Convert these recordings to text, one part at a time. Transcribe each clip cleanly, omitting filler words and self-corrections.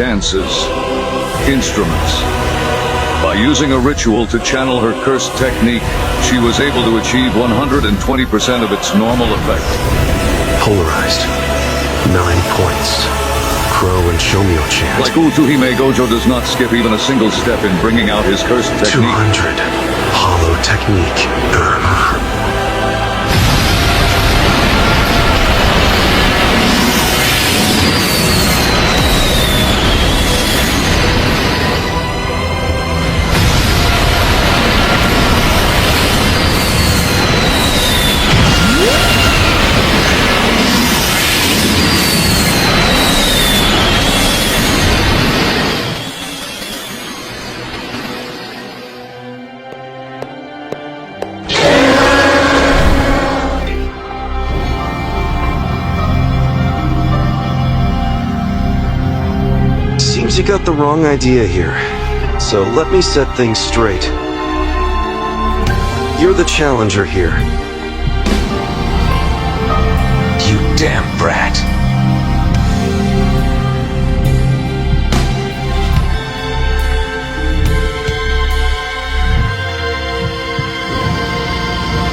dances, instruments. By using a ritual to channel her cursed technique, she was able to achieve 120% of its normal effect. Polarized. 9 points. Crow and Shomyo chant. Like Utsuhime, Gojo does not skip even a single step in bringing out his cursed technique. 200. Hollow technique. Seems you got the wrong idea here. So let me set things straight. You're the challenger here. You damn brat.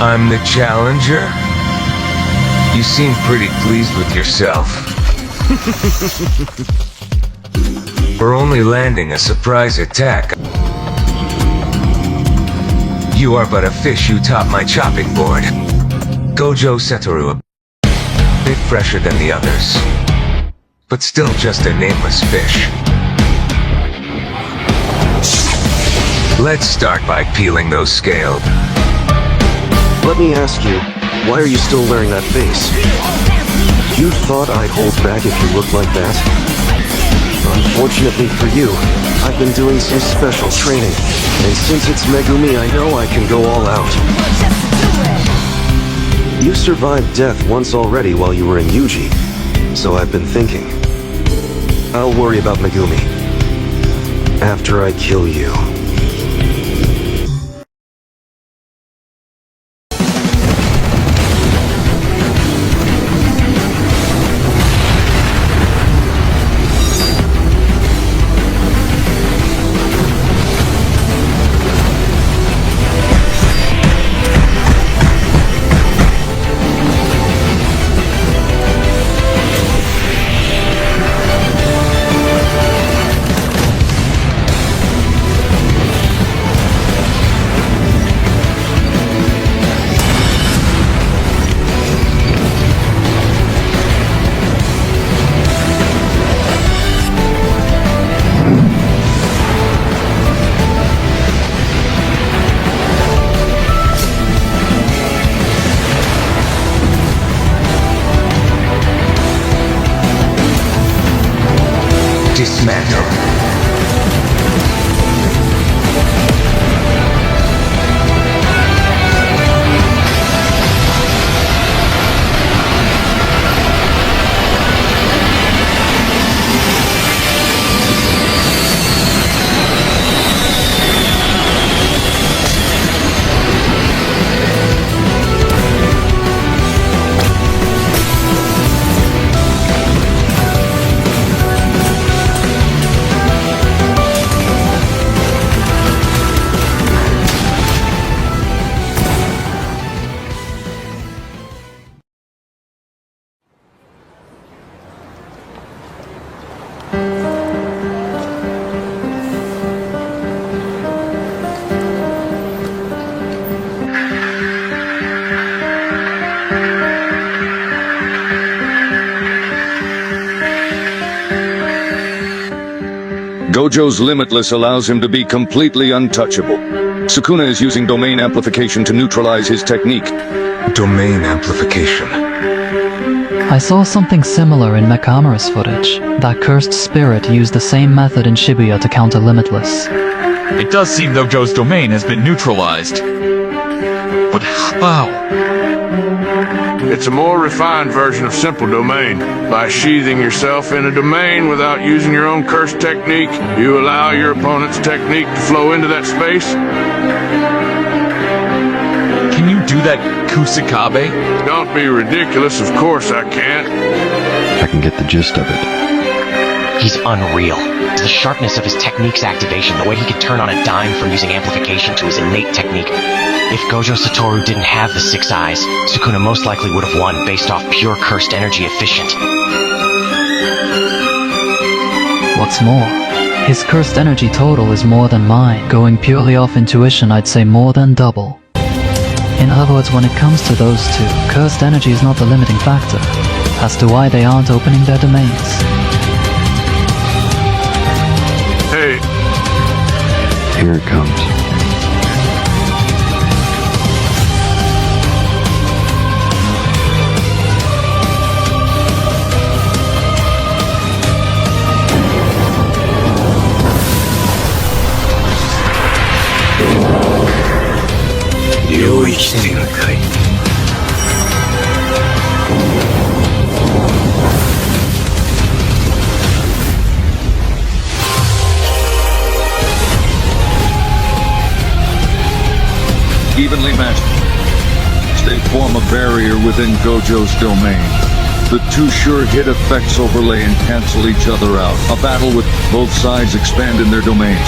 I'm the challenger? You seem pretty pleased with yourself. We're only landing a surprise attack. You are but a fish who topped my chopping board. Gojo Satoru, a bit fresher than the others, but still just a nameless fish. Let's start by peeling those scales. Let me ask you, why are you still wearing that face? You thought I'd hold back if you looked like that? Unfortunately for you, I've been doing some special training, and since it's Megumi, I know I can go all out. You survived death once already while you were in Yuji, so I've been thinking. I'll worry about Megumi after I kill you. Dismantle. Gojo's Limitless allows him to be completely untouchable. Sukuna is using domain amplification to neutralize his technique. Domain amplification. I saw something similar in Mekamura's footage. That cursed spirit used the same method in Shibuya to counter Limitless. It does seem Gojo's domain has been neutralized. But how? It's a more refined version of simple domain. By sheathing yourself in a domain without using your own cursed technique, you allow your opponent's technique to flow into that space. Can you do that Kusakabe? Don't be ridiculous, of course I can't. I can get the gist of it. He's unreal. The sharpness of his technique's activation, the way he could turn on a dime from using amplification to his innate technique. If Gojo Satoru didn't have the 6 eyes, Sukuna most likely would have won based off pure cursed energy efficient. What's more, his cursed energy total is more than mine. Going purely off intuition, I'd say more than double. In other words, when it comes to those two, cursed energy is not the limiting factor as to why they aren't opening their domains. Hey, Here it comes. Evenly matched. They form a barrier within Gojo's domain. The two sure hit effects overlay and cancel each other out. A battle with both sides expand in their domains.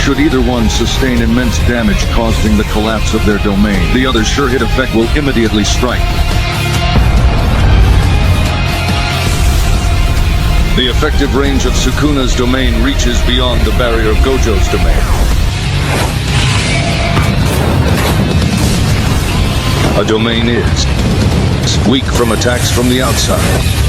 Should either one sustain immense damage causing the collapse of their domain, the other's sure hit effect will immediately strike. The effective range of Sukuna's domain reaches beyond the barrier of Gojo's domain. A domain is weak from attacks from the outside.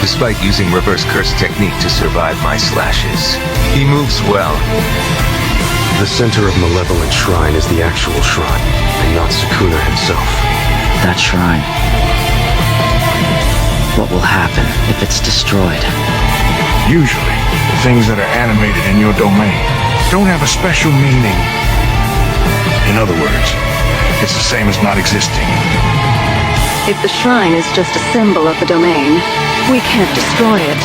Despite using reverse curse technique to survive my slashes, he moves well. The center of Malevolent Shrine is the actual shrine, and not Sukuna himself. That shrine. What will happen if it's destroyed? usually, the things that are animated in your domain don't have a special meaning. In other words, it's the same as not existing. If the shrine is just a symbol of the domain, we can't destroy it.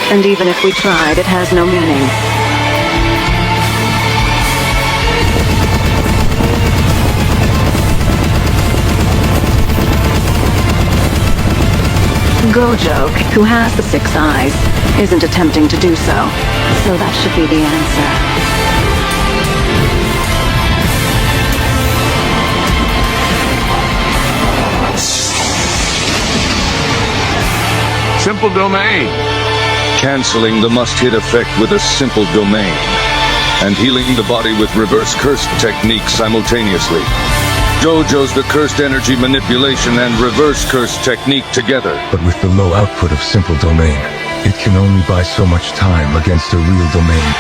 And even if we tried, it has no meaning. Gojo, who has the 6 eyes, isn't attempting to do so. So that should be the answer. Simple domain. Canceling the must-hit effect with a simple domain, and healing the body with reverse curse technique simultaneously. Gojo's the cursed energy manipulation and reverse curse technique together. But with the low output of simple domain, it can only buy so much time against a real domain.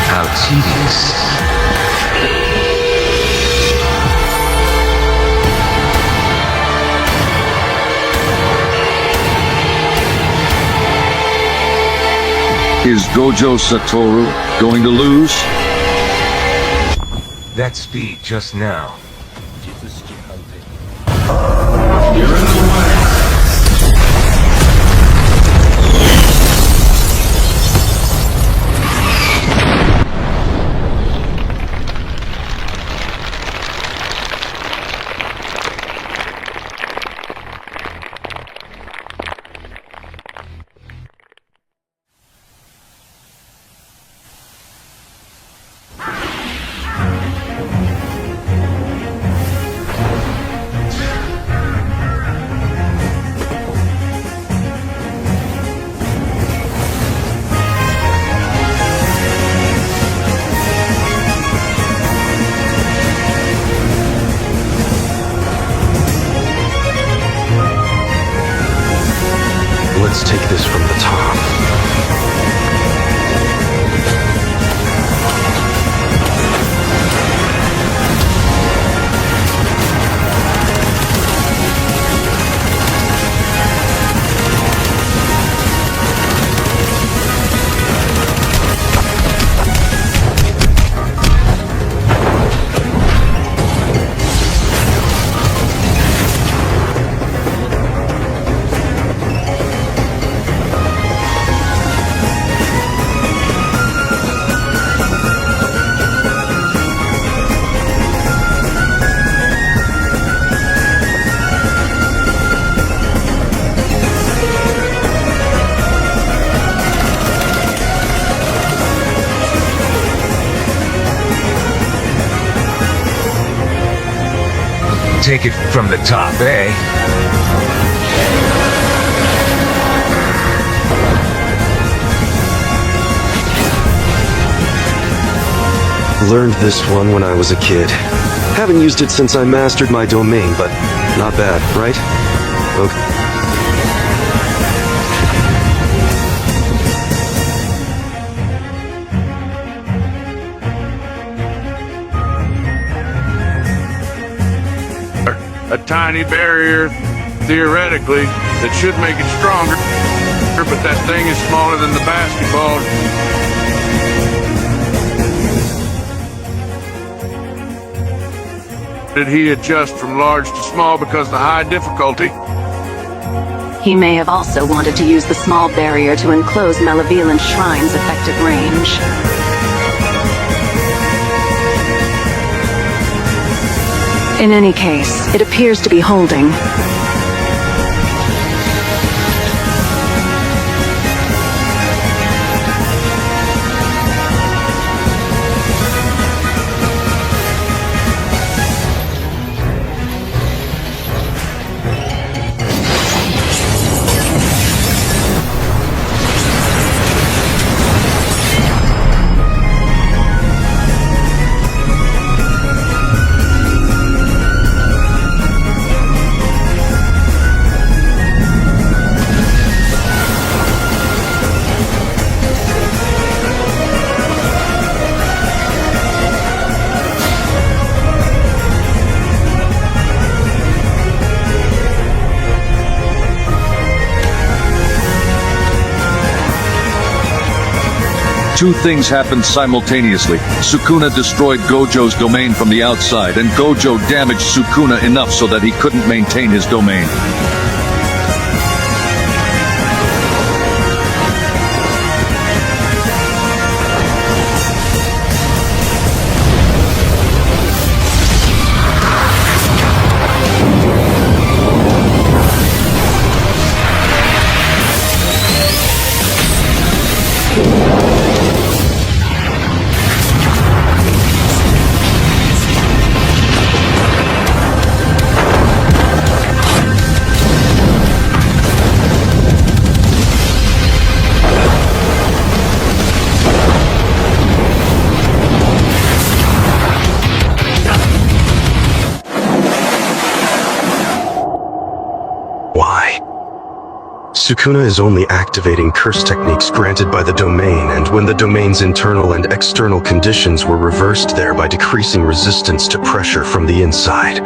How tedious. Is Gojo Satoru going to lose? That speed just now. Let's take this from the top. Take it from the top, eh? Learned this one when I was a kid. Haven't used it since I mastered my domain, but not bad, right? Okay. A tiny barrier, theoretically, that should make it stronger, but that thing is smaller than the basketball. Did he adjust from large to small because of the high difficulty? He may have also wanted to use the small barrier to enclose Malevolent Shrine's effective range. In any case, it appears to be holding. Two things happened simultaneously. Sukuna destroyed Gojo's domain from the outside, and Gojo damaged Sukuna enough so that he couldn't maintain his domain. Sukuna is only activating curse techniques granted by the domain, and when the domain's internal and external conditions were reversed, thereby decreasing resistance to pressure from the inside.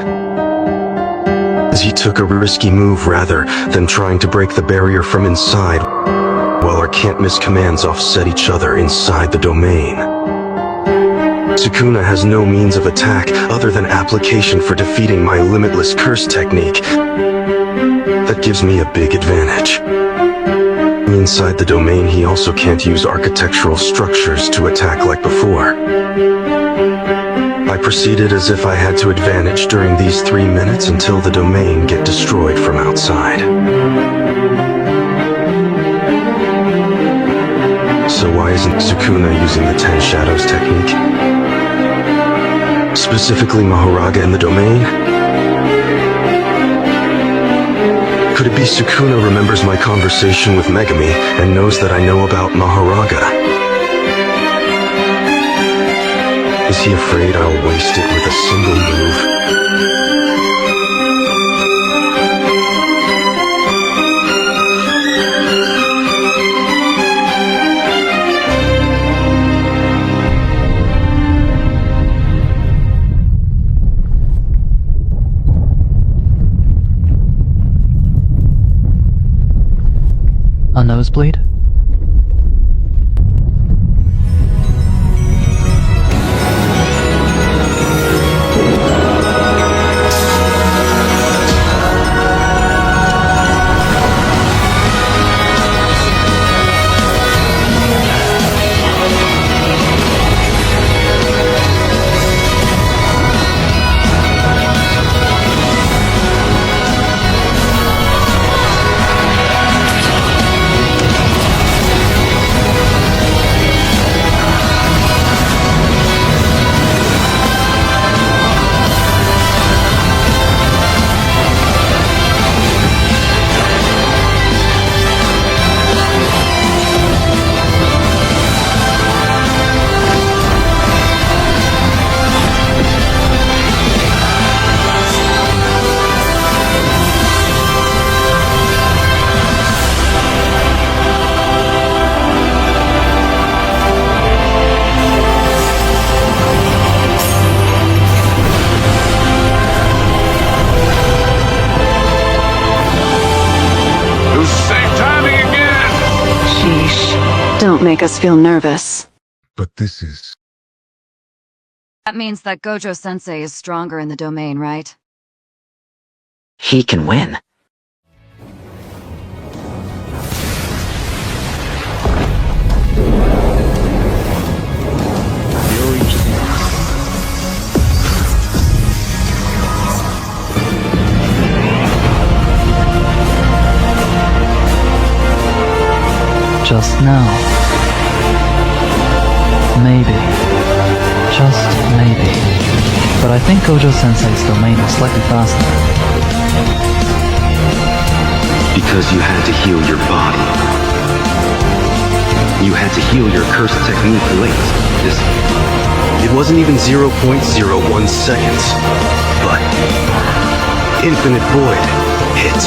He took a risky move rather than trying to break the barrier from inside, while our can't-miss commands offset each other inside the domain. Sukuna has no means of attack other than application for defeating my limitless curse technique. That gives me a big advantage. Inside the domain, he also can't use architectural structures to attack like before. I proceeded as if I had to advantage during these 3 minutes until the domain get destroyed from outside. So why isn't Sukuna using the 10 Shadows technique? Specifically Mahoraga in the domain? Could it be Sukuna remembers my conversation with Megami and knows that I know about Mahoraga? Is he afraid I'll waste it with a single move? A nosebleed? Don't make us feel nervous. But this is... That means that Gojo-sensei is stronger in the domain, right? He can win. Just now. Maybe. Just maybe. But I think Gojo-sensei's domain is slightly faster. Because you had to heal your body. You had to heal your curse technique late. It wasn't even 0.01 seconds. But Infinite Void hit.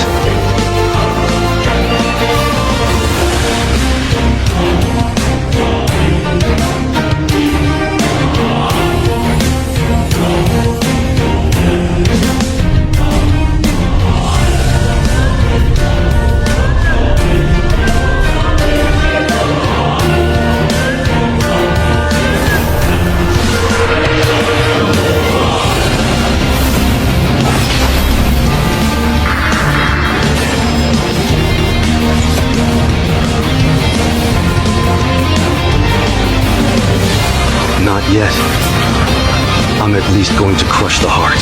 Not yet. I'm at least going to crush the heart,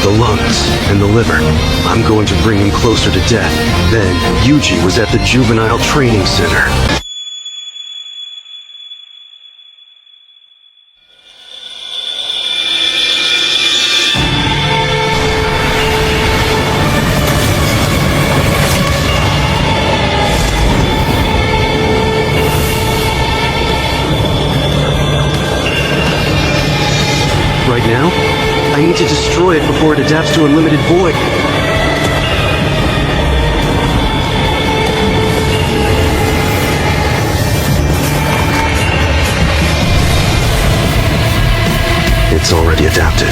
the lungs, and the liver. I'm going to bring him closer to death. Then, Yuji was at the juvenile training center. Right now, I need to destroy it before it adapts to Unlimited Void. It's already adapted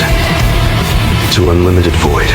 to Unlimited Void.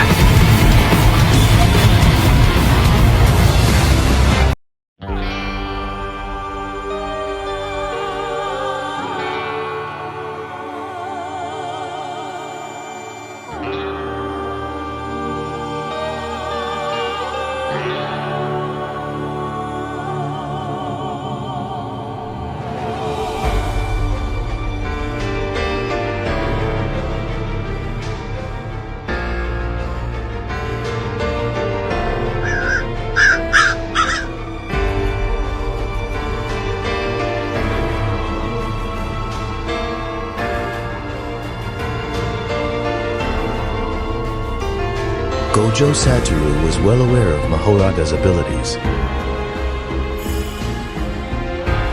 Gojo Satoru was well aware of Mahoraga's abilities.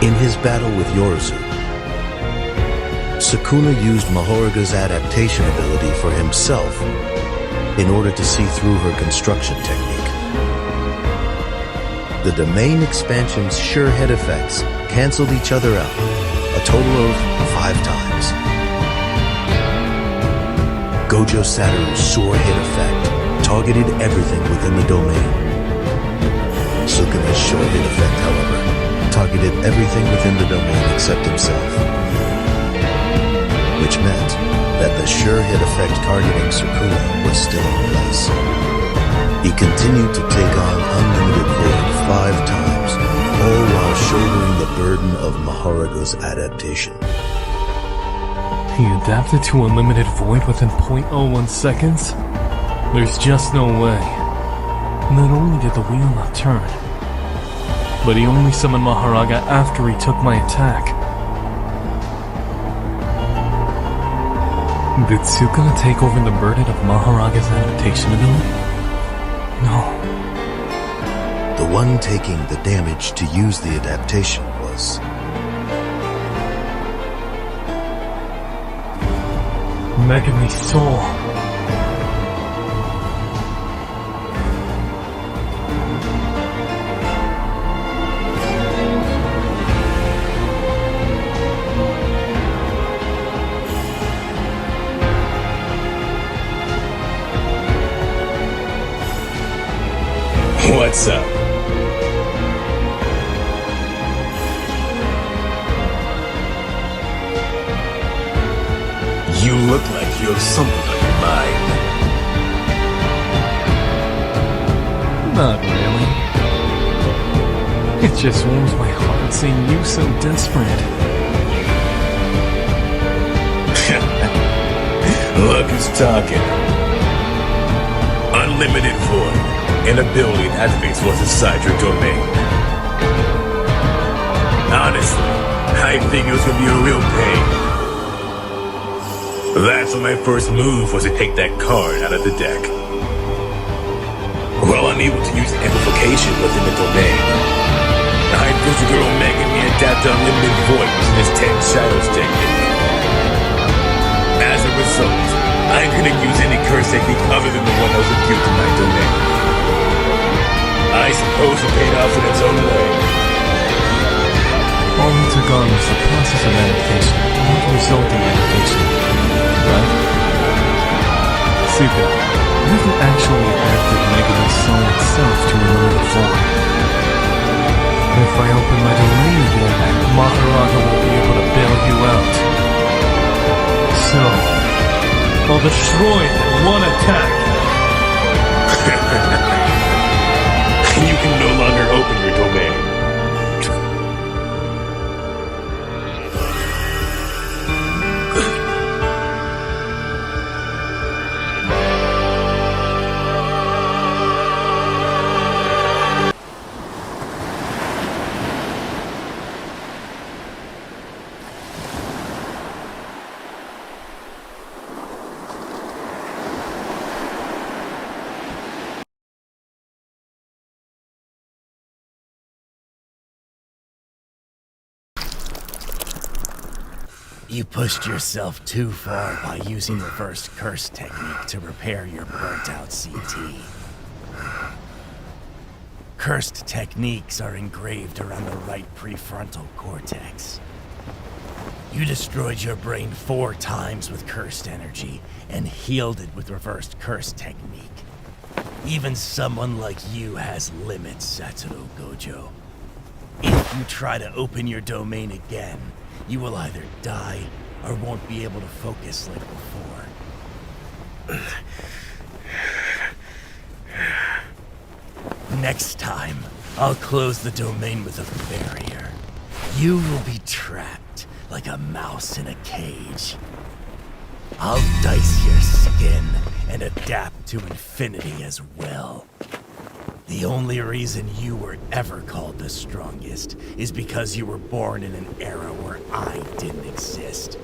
In his battle with Yorozu, Sukuna used Mahoraga's adaptation ability for himself in order to see through her construction technique. The domain expansion's sure hit effects canceled each other out a total of 5 times. Gojo Satoru's sure hit effect targeted everything within the domain. Sukuna's sure hit effect, however, targeted everything within the domain except himself, which meant that the sure hit effect targeting Sukuna was still in place. He continued to take on Unlimited Void 5 times, all while shouldering the burden of Mahoraga's adaptation. He adapted to Unlimited Void within 0.01 seconds? There's just no way. Not only did the wheel not turn, but he only summoned Mahoraga after he took my attack. Did Sukuna take over the burden of Mahoraga's adaptation ability? No. The one taking the damage to use the adaptation was Megami's soul. What's up? You look like you have something on your mind. Not really. It just warms my heart seeing you so desperate. Look who's talking. Unlimited Void, an ability that activates what's inside your domain. Honestly, I think it was gonna be a real pain. That's why my first move was to take that card out of the deck. While unable to use amplification within the domain, I pushed the girl making me adapt to Unlimited Void using his 10 Shadows technique. As a result, I couldn't use any curse technique other than the one that was imbued to my domain. I suppose it paid off in its own way. All we took on was the process of adaptation, not the resulting adaptation. Right? Sukuna, you haven't actually adapted Megami's soul itself to Unlimited Void. If I open my domain again, Mahoraga will be able to bail you out. So, I'll destroy it in one attack. You can no longer open your domain. You pushed yourself too far by using reverse curse technique to repair your burnt-out CT. Cursed techniques are engraved around the right prefrontal cortex. You destroyed your brain 4 times with cursed energy and healed it with reversed curse technique. Even someone like you has limits, Satoru Gojo. If you try to open your domain again, you will either die or won't be able to focus like before. Next time, I'll close the domain with a barrier. You will be trapped like a mouse in a cage. I'll dice your skin and adapt to infinity as well. The only reason you were ever called the strongest is because you were born in an era where I didn't exist.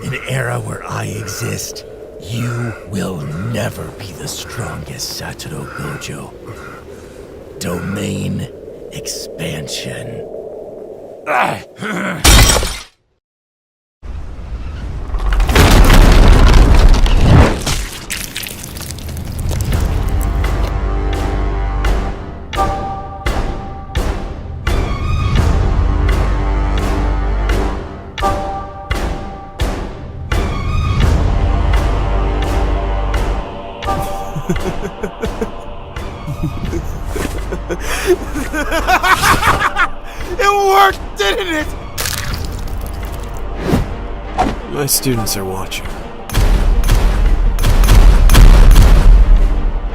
An era where I exist, You will never be the strongest, Satoru Gojo. Domain expansion. It worked, didn't it? My students are watching.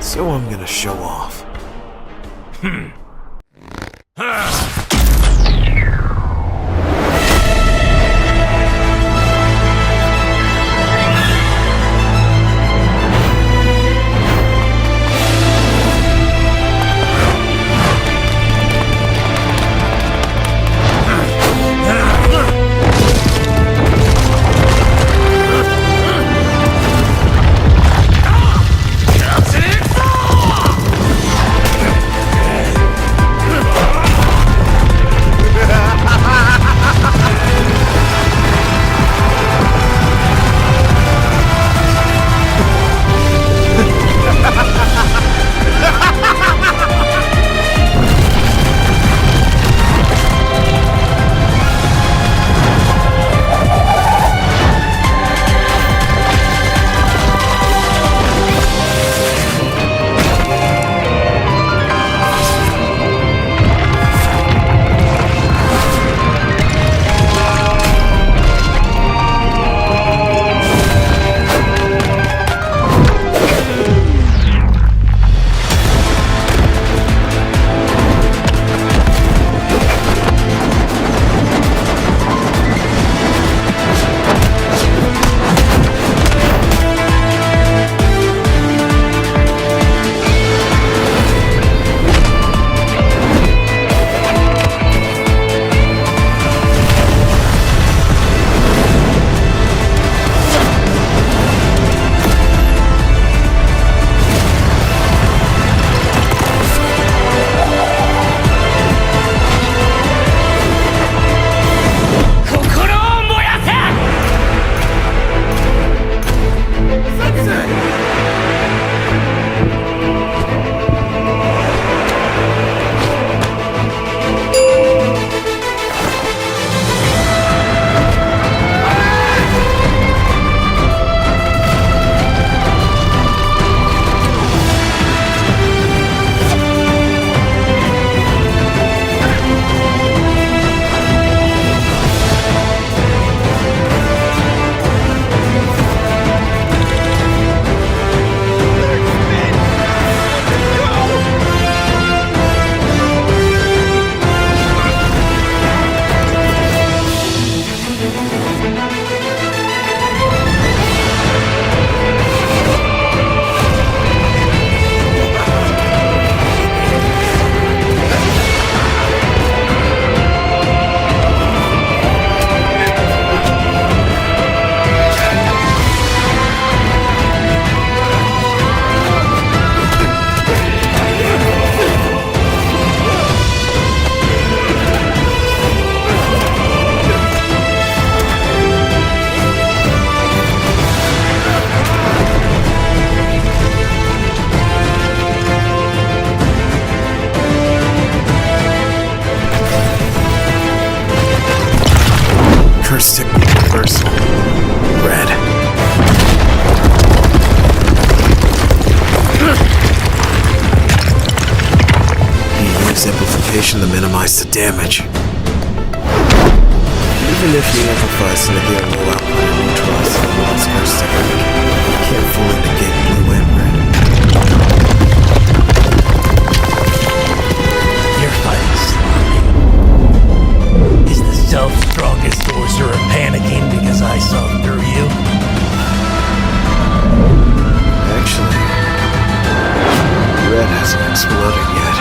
So I'm gonna show off. First technique reversal. Red. He used amplification to minimize the damage. Even if he amplifies negative low output and neutralizes someone's first technique, he can't fully negate blue and red. You're fighting sloppy. Is the self-strongest sorcerer panicking because I saw through you? Actually, red hasn't exploded yet.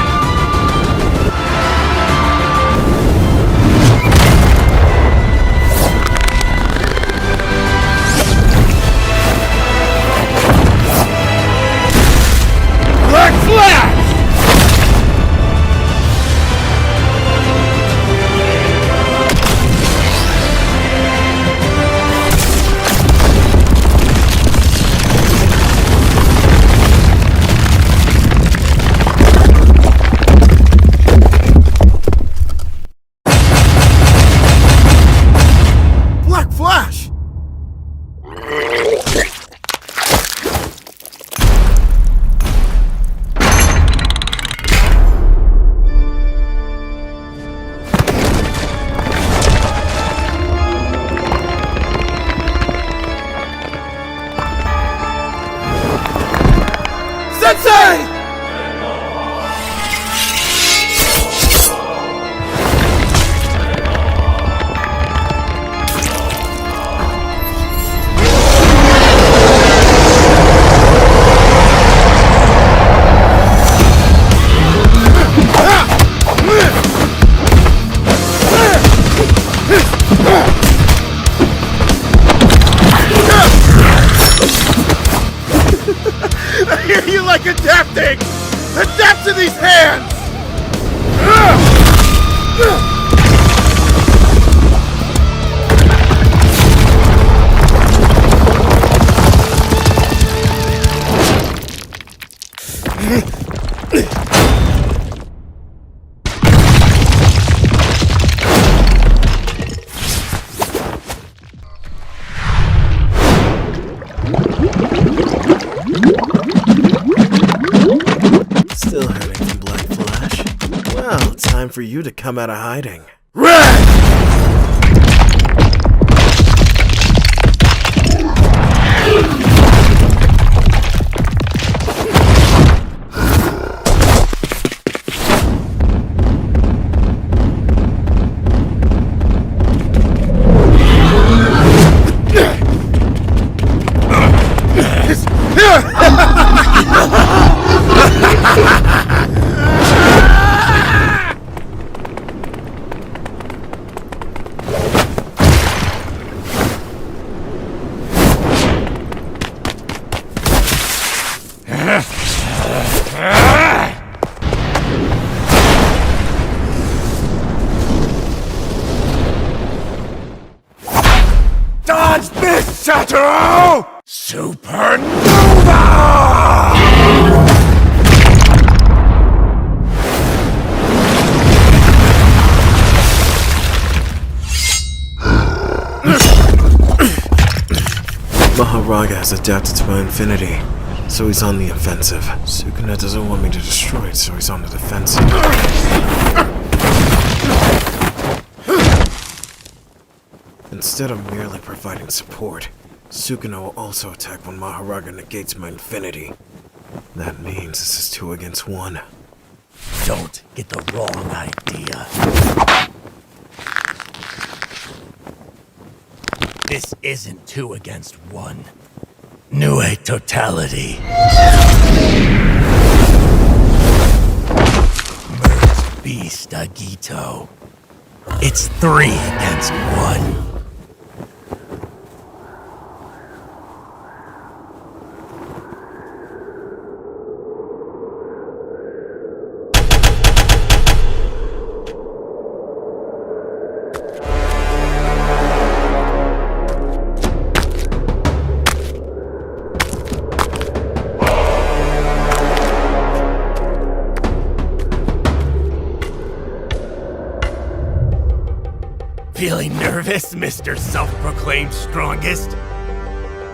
these hands! Still hurting from Black Flash? Well, time for you to come out of hiding. Dodge this, Satoru! Supernova! Maharaga has adapted to my infinity, so he's on the offensive. Sukuna doesn't want me to destroy it, so he's on the defensive. Instead of merely providing support, Sukuna will also attack when Maharaga negates my infinity. That means this is 2 against 1. Don't get the wrong idea. This isn't 2 against 1. Nue totality. Merge beast Agito. It's 3 against 1. Feeling nervous, Mr. Self-Proclaimed Strongest?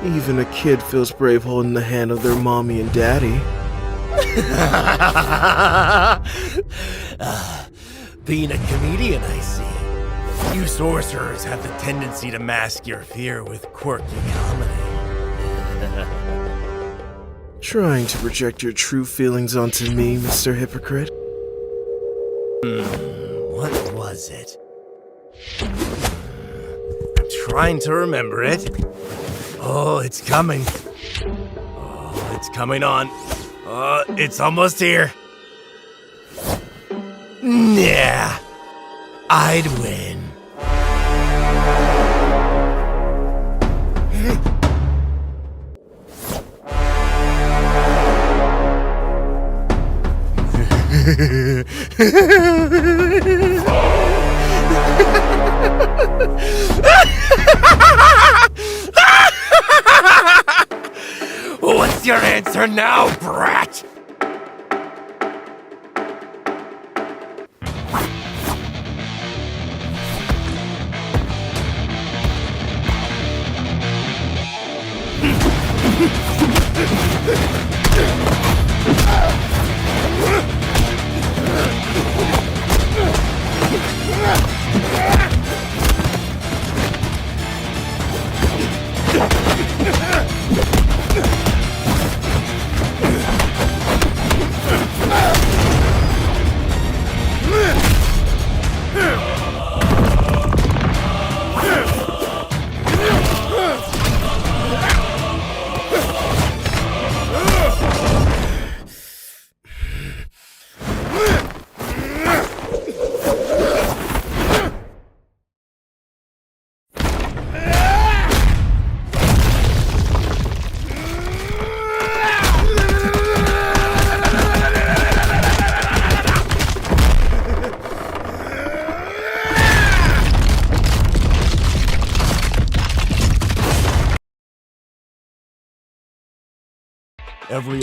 Even a kid feels brave holding the hand of their mommy and daddy. Being a comedian, I see. You sorcerers have the tendency to mask your fear with quirky comedy. Trying to project your true feelings onto me, Mr. Hypocrite? What was it? I'm trying to remember it. Oh, it's coming. Oh, it's coming on. Oh, it's almost here. Yeah, I'd win. What's your answer now, brat? every...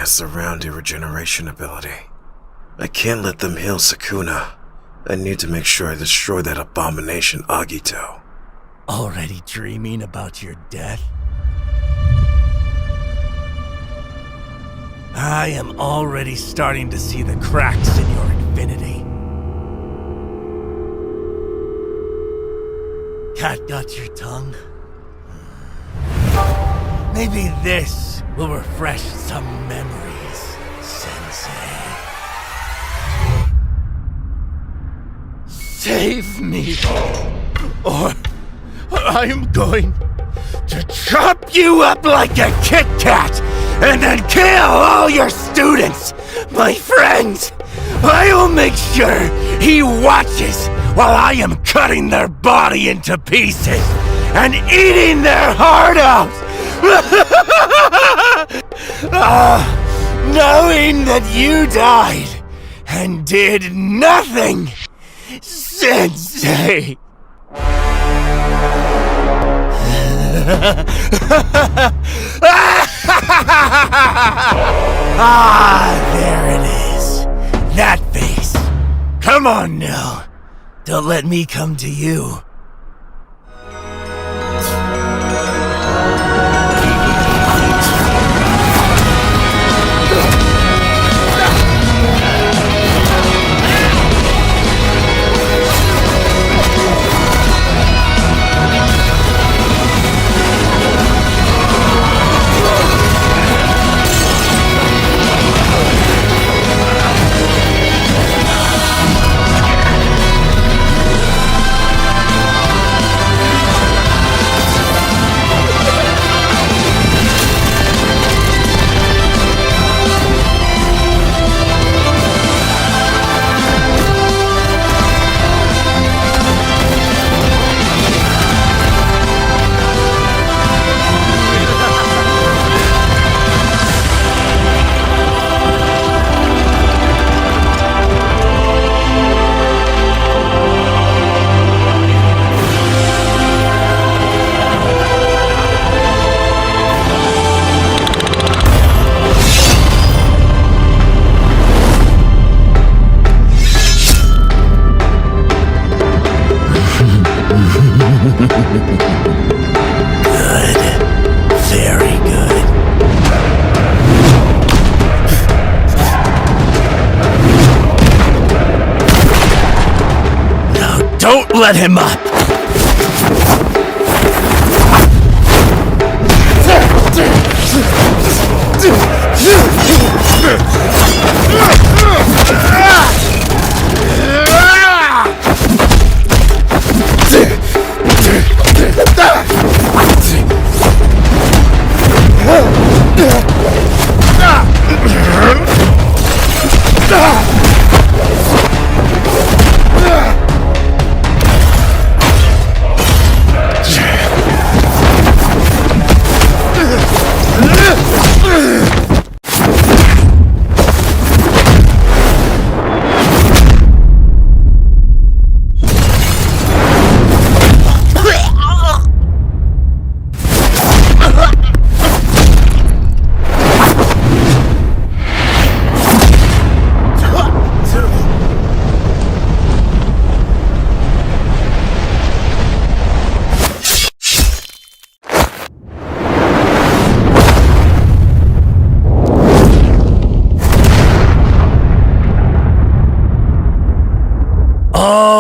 Surrounding regeneration ability. I can't let them heal Sukuna. I need to make sure I destroy that abomination Agito. Already dreaming about your death? I am already starting to see the cracks in your infinity. Cat got your tongue? Maybe this will refresh some memories, Sensei. Save me, or I'm going to chop you up like a Kit Kat and then kill all your students, my friends. I will make sure he watches while I am cutting their body into pieces and eating their heart out. Knowing that you died and did nothing, Sensei. There it is. That face. Come on now. Don't let me come to you. Don't let him up!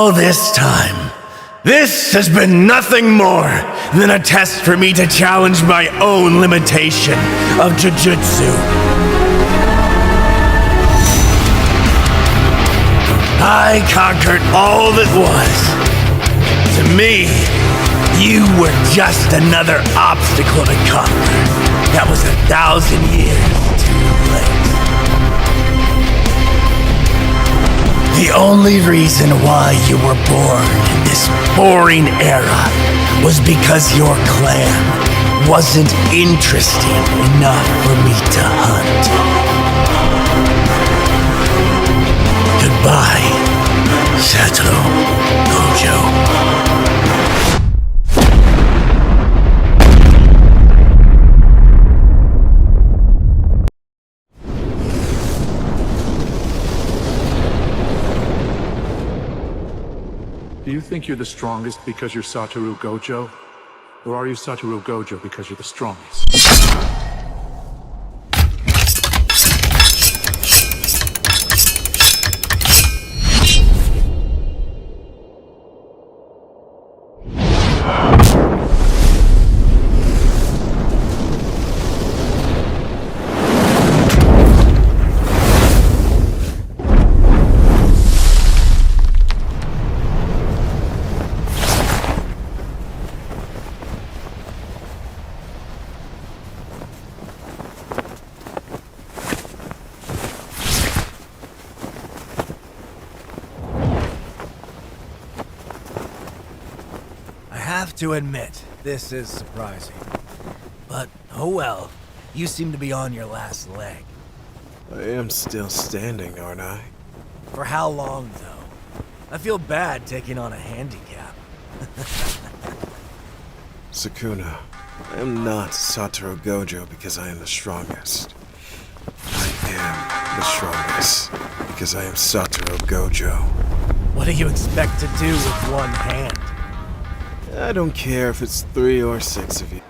All this time, this has been nothing more than a test for me to challenge my own limitation of jujutsu. I conquered all that was. To me, you were just another obstacle to conquer. That was 1,000 years too late. The only reason why you were born in this boring era was because your clan wasn't interesting enough for me to hunt. Goodbye, Satoru Gojo. Do you think you're the strongest because you're Satoru Gojo? Or are you Satoru Gojo because you're the strongest? I have to admit, this is surprising. But, oh well, you seem to be on your last leg. I am still standing, aren't I? For how long, though? I feel bad taking on a handicap. Sukuna, I am not Satoru Gojo because I am the strongest. I am the strongest because I am Satoru Gojo. What do you expect to do with one hand? I don't care if it's 3 or 6 of you.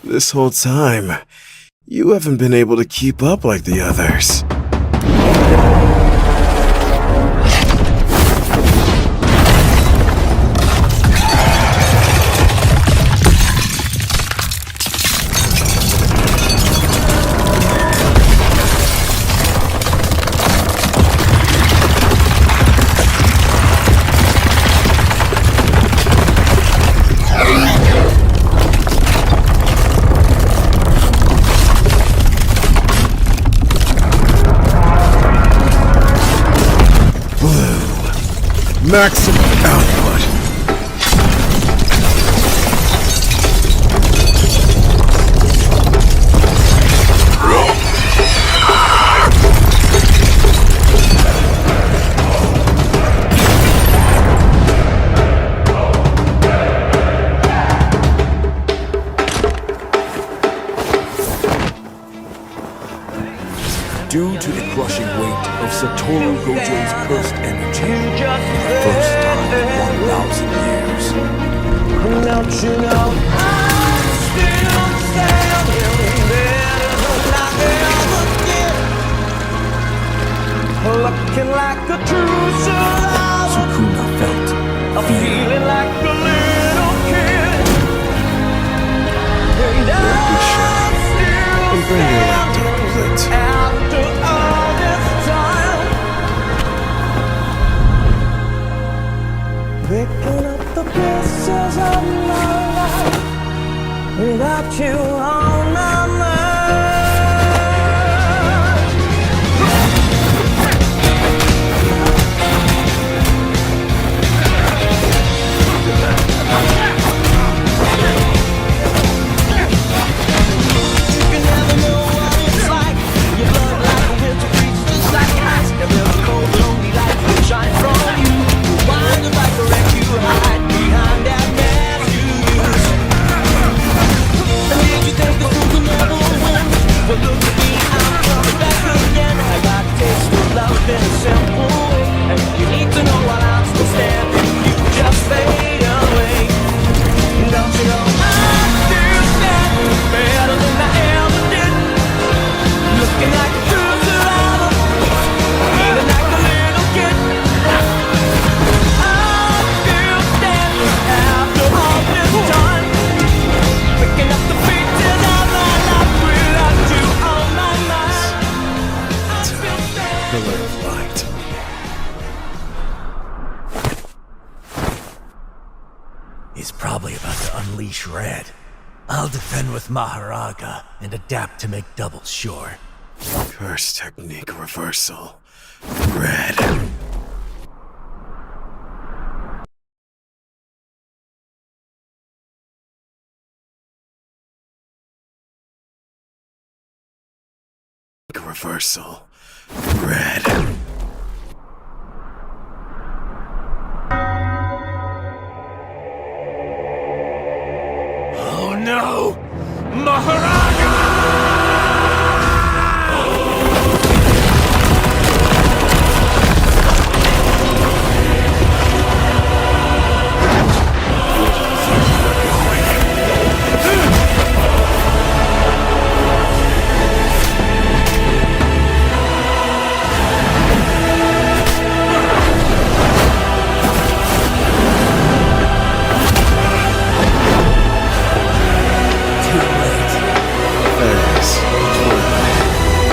This whole time, you haven't been able to keep up like the others. Maximum output. Due to the crushing weight of Satoru Gojo's cursed energy, for the first time in 1,000 years. Don't you know I'm still standing better than I ever did, looking like a true survivor. Sukuna felt feeling like a little kid, and I'm still standing after all this time, picking up the pieces of my life without you on my mind. You never know what it's like. Your blood like a winter breeze, just like ice. And there's a cold, lonely light shine from you. Wind up like a wreck you hide behind that mask you use. And did you think the fool could never win? Well, look at me, I'm coming back again. I got a taste of love in a simple way, and you need to know while I'm still standing, you just fade away. Don't you know I'm still standing better than I ever did, looking like a true survivor, feeling like a little kid. I'm still standing after all this time, picking up the pieces of my life without you on my mind. I'm still standing. pillar of light. He's probably about to unleash Red. I'll defend with Maharaga and adapt to make double sure. Curse technique reversal. Red. Reversal. Red. Oh no! Maharaga!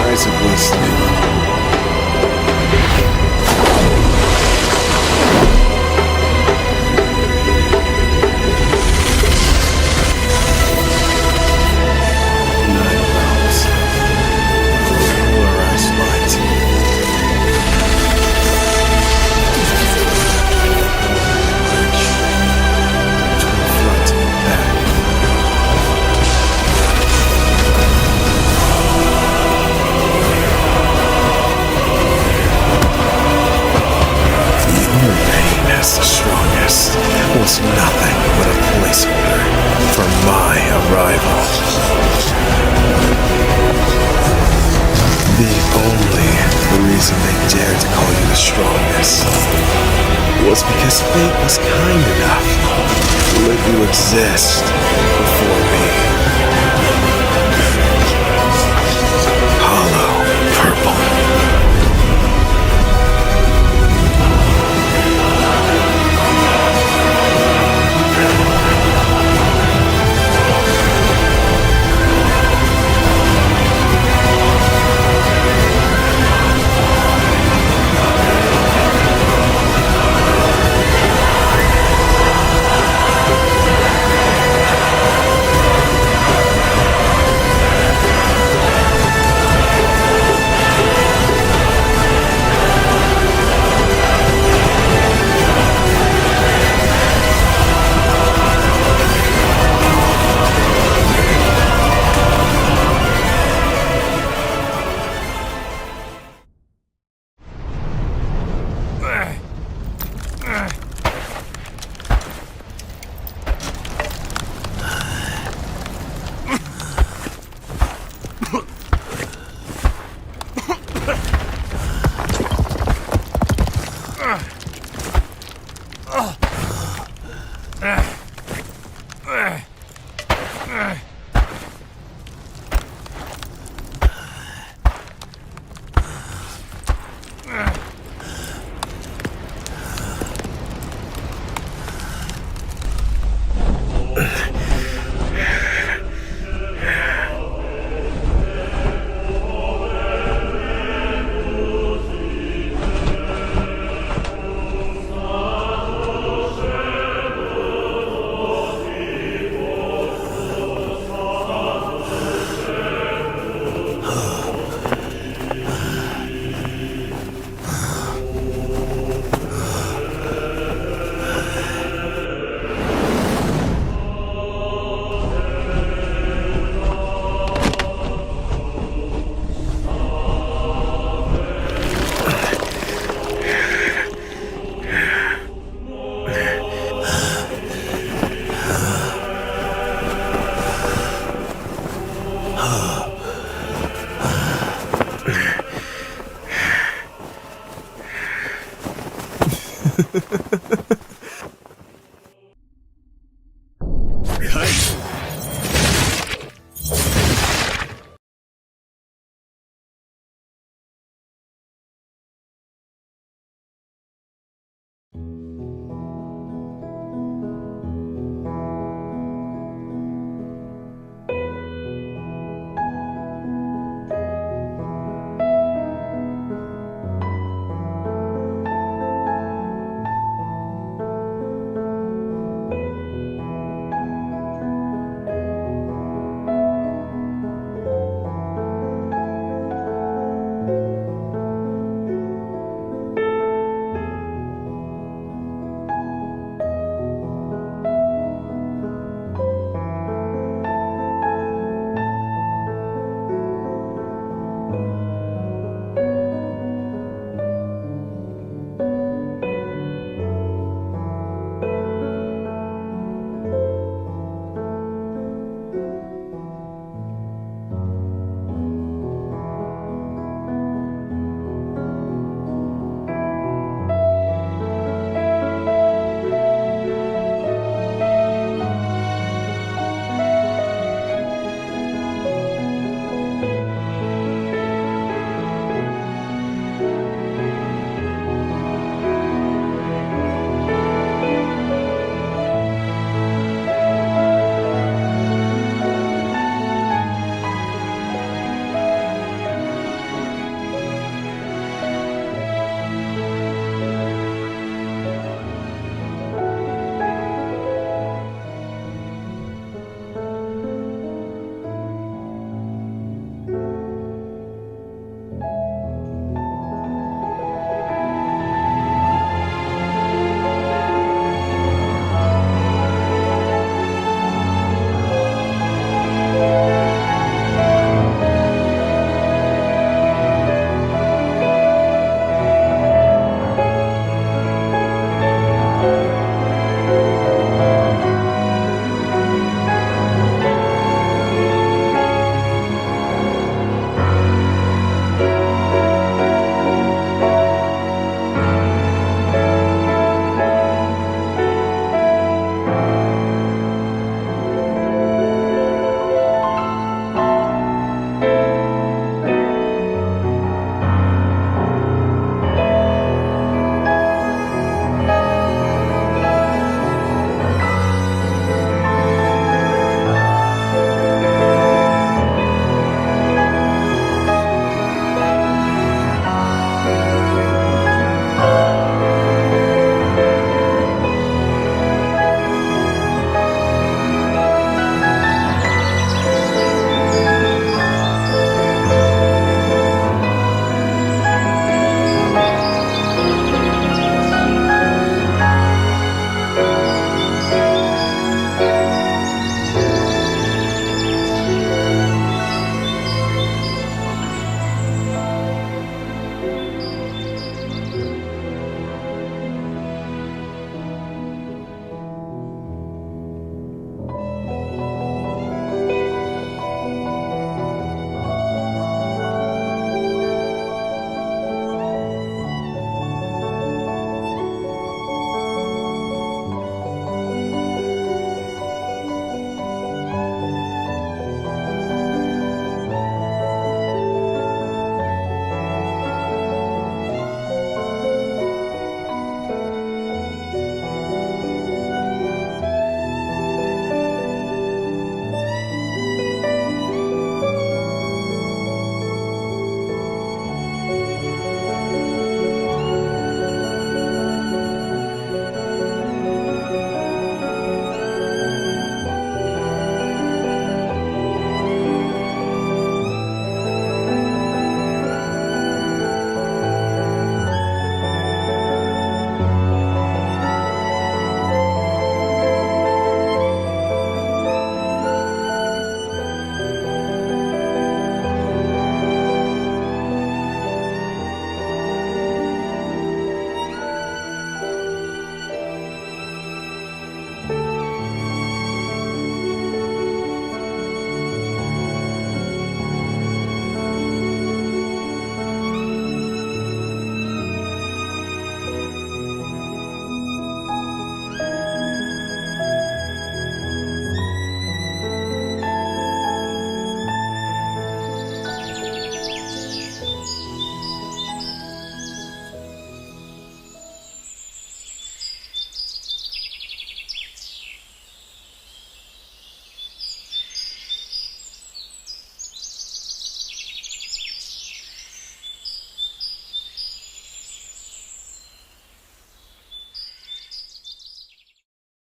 Eyes of listening. Nine realms. Polarized light. Between front and back. Ryomen as the strongest was nothing but a placeholder for my arrival. The only reason they dared to call you the strongest was because fate was kind enough to let you exist before me. Hollow purple. Hey!